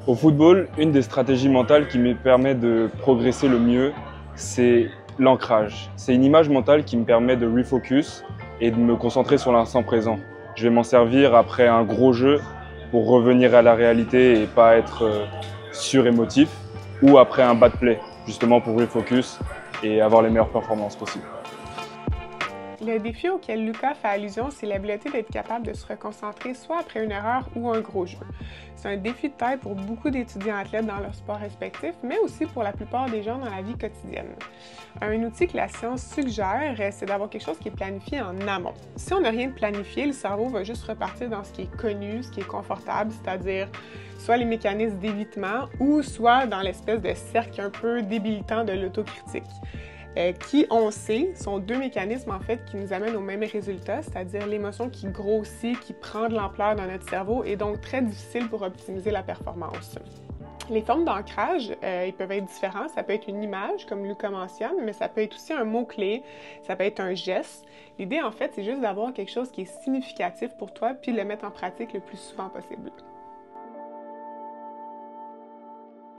Au football, une des stratégies mentales qui me permet de progresser le mieux, c'est l'ancrage. C'est une image mentale qui me permet de refocus et de me concentrer sur l'instant présent. Je vais m'en servir après un gros jeu pour revenir à la réalité et pas être surémotif, ou après un bad play, justement pour refocus et avoir les meilleures performances possibles. Le défi auquel Lucas fait allusion, c'est l'habileté d'être capable de se reconcentrer soit après une erreur ou un gros jeu. C'est un défi de taille pour beaucoup d'étudiants athlètes dans leur sport respectif, mais aussi pour la plupart des gens dans la vie quotidienne. Un outil que la science suggère, c'est d'avoir quelque chose qui est planifié en amont. Si on n'a rien de planifié, le cerveau va juste repartir dans ce qui est connu, ce qui est confortable, c'est-à-dire soit les mécanismes d'évitement ou soit dans l'espèce de cercle un peu débilitant de l'autocritique. Qui, on sait, sont deux mécanismes en fait qui nous amènent au même résultat, c'est-à-dire l'émotion qui grossit, qui prend de l'ampleur dans notre cerveau et donc très difficile pour optimiser la performance. Les formes d'ancrage, ils peuvent être différents. Ça peut être une image, comme Lucas mentionne, mais ça peut être aussi un mot-clé, ça peut être un geste. L'idée, en fait, c'est juste d'avoir quelque chose qui est significatif pour toi puis de le mettre en pratique le plus souvent possible.